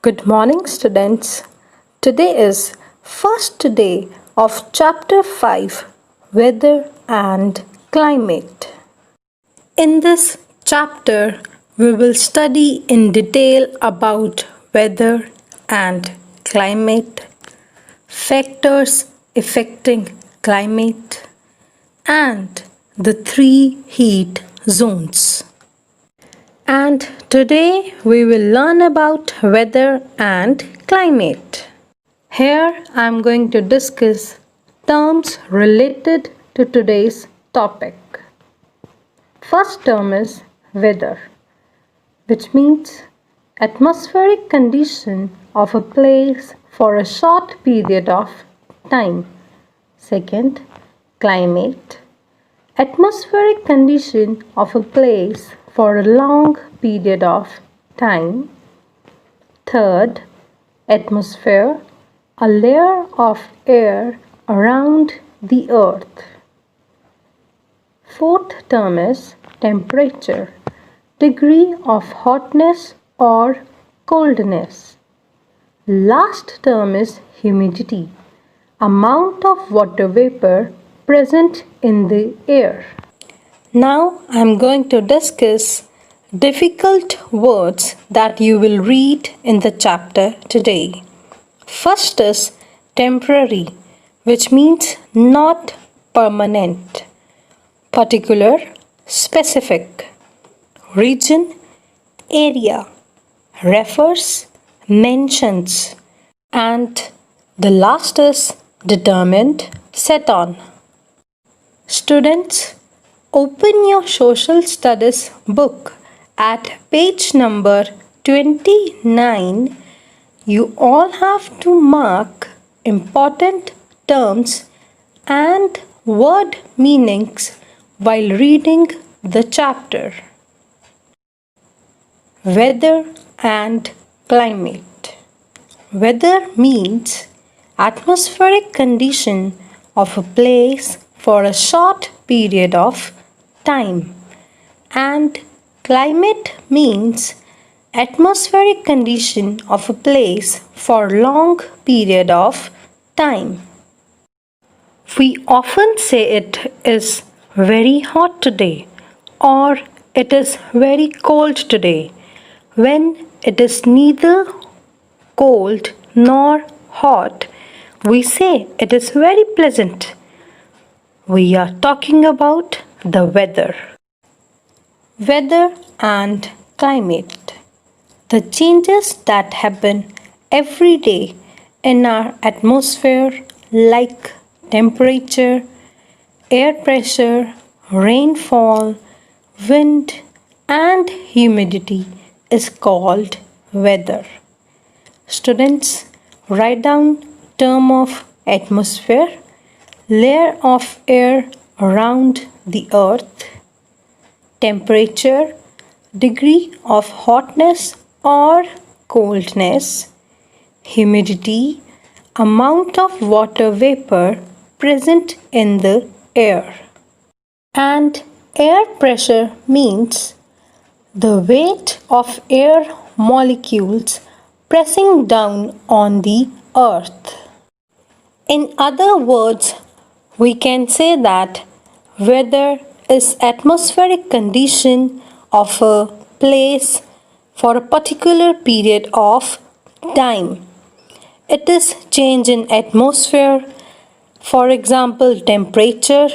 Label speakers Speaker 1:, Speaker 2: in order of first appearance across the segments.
Speaker 1: Good morning, students. Today is first day of chapter 5, Weather and Climate. In this chapter, we will study in detail about weather and climate, factors affecting climate, and the three heat zones. And today we will learn about weather and climate. Here I am going to discuss terms related to today's topic. First term is weather, which means atmospheric condition of a place for a short period of time. Second, climate, atmospheric condition of a place for a long period of time. Third, atmosphere, a layer of air around the earth. Fourth term is temperature, degree of hotness or coldness. Last term is humidity, amount of water vapor present in the air. Now I am going to discuss difficult words that you will read in the chapter today. First is temporary, which means not permanent. Particular, specific. Region, area. Refers, mentions. And the last is determined, set on. Students, open your social studies book at page number 29. You all have to mark important terms and word meanings while reading the chapter. Weather and climate. Weather means atmospheric condition of a place for a short period of time, and climate means atmospheric condition of a place for long period of time. We often say it is very hot today or it is very cold today when it is neither cold nor hot. We say it is very pleasant. We are talking about the weather. Weather and climate. The changes that happen every day in our atmosphere, like temperature, air pressure, rainfall, wind, and humidity, is called weather. Students, write down term of atmosphere, layer of air around the earth, temperature, degree of hotness or coldness, humidity, amount of water vapor present in the air. And air pressure means the weight of air molecules pressing down on the earth. In other words, we can say that weather is atmospheric condition of a place for a particular period of time. It is change in atmosphere, for example temperature.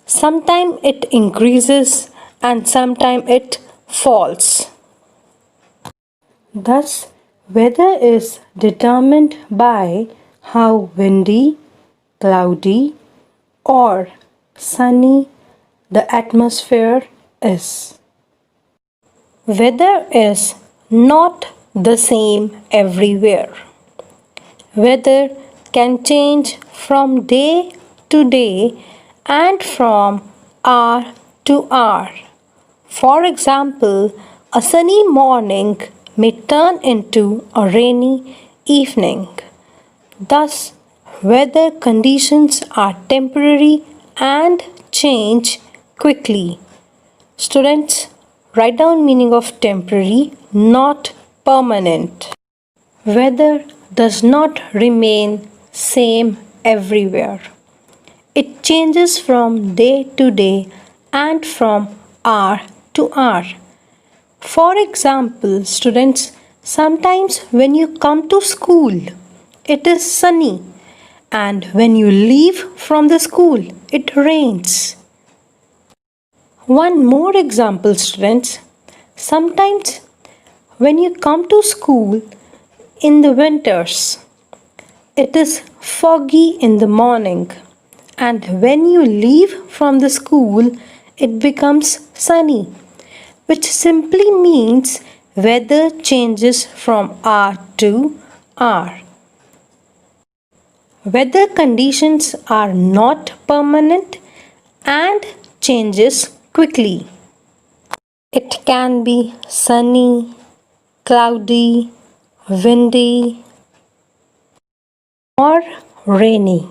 Speaker 1: Sometimes it increases and sometimes it falls. Thus, weather is determined by how windy, cloudy, or sunny the atmosphere is. Weather is not the same everywhere. Weather can change from day to day and from hour to hour. For example, a sunny morning may turn into a rainy evening. Thus, weather conditions are temporary and change quickly. Students, write down meaning of temporary, not permanent. Weather does not remain same everywhere. It changes from day to day and from hour to hour. For example, students, sometimes when you come to school, it is sunny, and when you leave from the school, it rains. One more example, students. Sometimes when you come to school in the winters, it is foggy in the morning, and when you leave from the school, it becomes sunny, which simply means weather changes from hour to hour. Weather conditions are not permanent and changes quickly. It can be sunny, cloudy, windy, or rainy.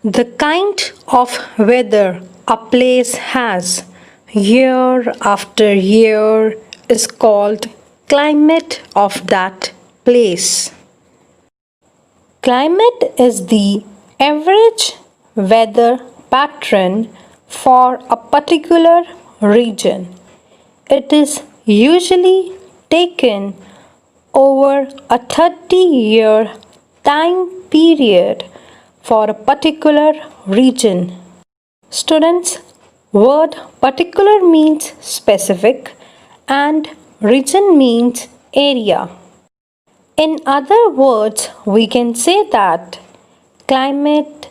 Speaker 1: The kind of weather a place has year after year is called climate of that place. Climate is the average weather pattern for a particular region. It is usually taken over a 30-year time period for a particular region. Students, word particular means specific and region means area. In other words, we can say that climate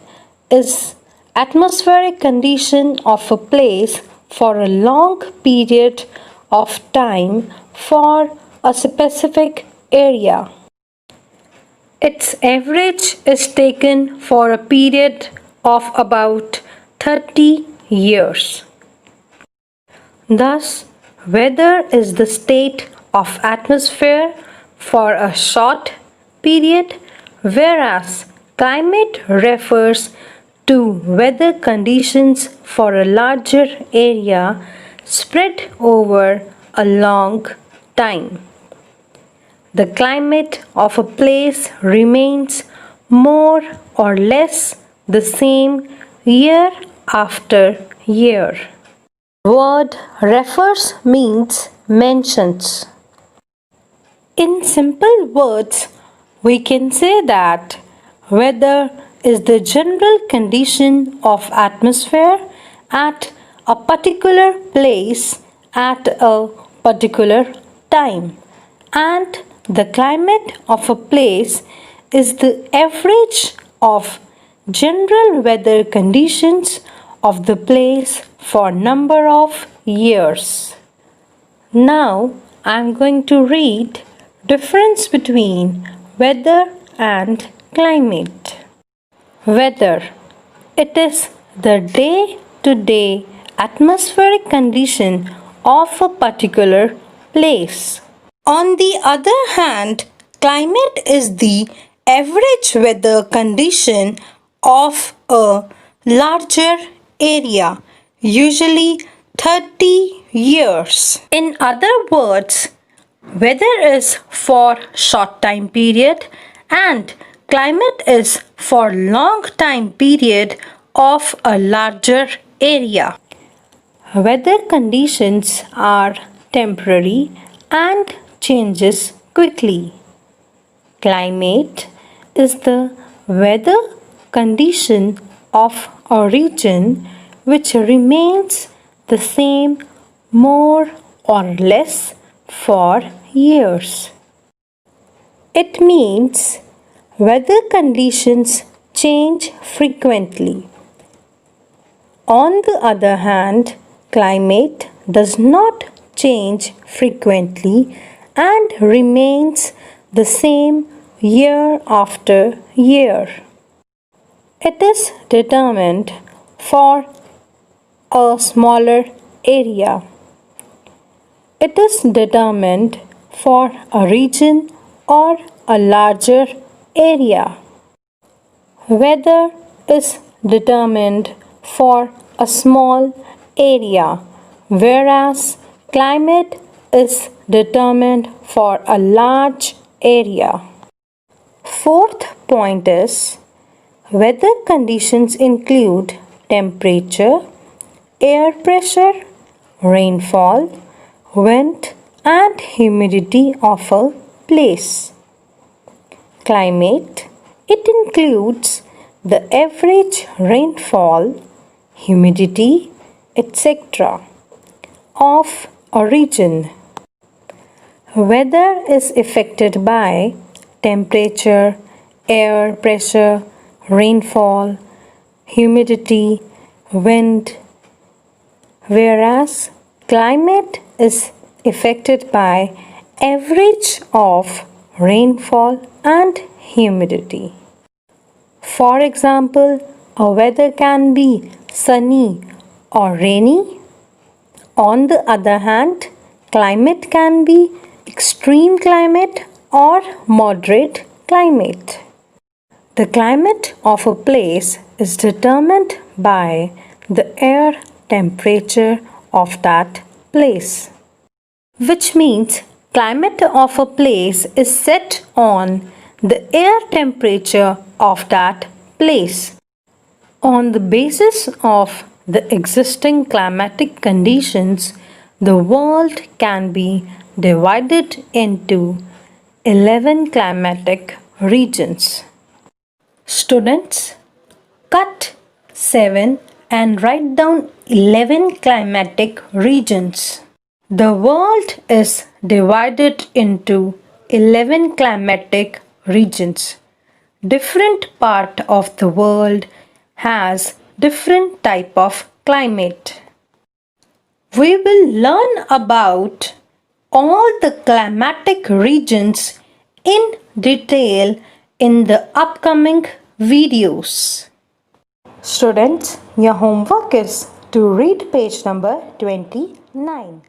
Speaker 1: is atmospheric condition of a place for a long period of time for a specific area. Its average is taken for a period of about 30 years. Thus, weather is the state of atmosphere for a short period, whereas climate refers to weather conditions for a larger area spread over a long time. The climate of a place remains more or less the same year after year. Word refers means mentions. In simple words, we can say that weather is the general condition of atmosphere at a particular place at a particular time, and the climate of a place is the average of general weather conditions of the place for number of years. Now I am going to read difference between weather and climate. Weather. It is the day-to-day atmospheric condition of a particular place. On the other hand, climate is the average weather condition of a larger area, usually 30 years. In other words, weather is for short time period and climate is for long time period of a larger area. Weather conditions are temporary and changes quickly. Climate is the weather condition of a region which remains the same more or less for years. It means weather conditions change frequently. On the other hand, climate does not change frequently and remains the same year after year. It is determined for a smaller area. It is determined for a region or a larger area. Weather is determined for a small area, whereas climate is determined for a large area. Fourth point is weather conditions include temperature, air pressure, rainfall, wind, and humidity of a place. Climate, it includes the average rainfall, humidity, etc. of a region. Weather is affected by temperature, air pressure, rainfall, humidity, wind, whereas climate is affected by average of rainfall and humidity. For example, a weather can be sunny or rainy. On the other hand, climate can be extreme climate or moderate climate. The climate of a place is determined by the air temperature of that place, which means climate of a place is set on the air temperature of that place. On the basis of the existing climatic conditions, the world can be divided into 11 climatic regions. Students, cut 7 and write down 11 climatic regions. The world is divided into 11 climatic regions. Different part of the world has different type of climate. We will learn about all the climatic regions in detail in the upcoming videos. Students, your homework is to read page number 29.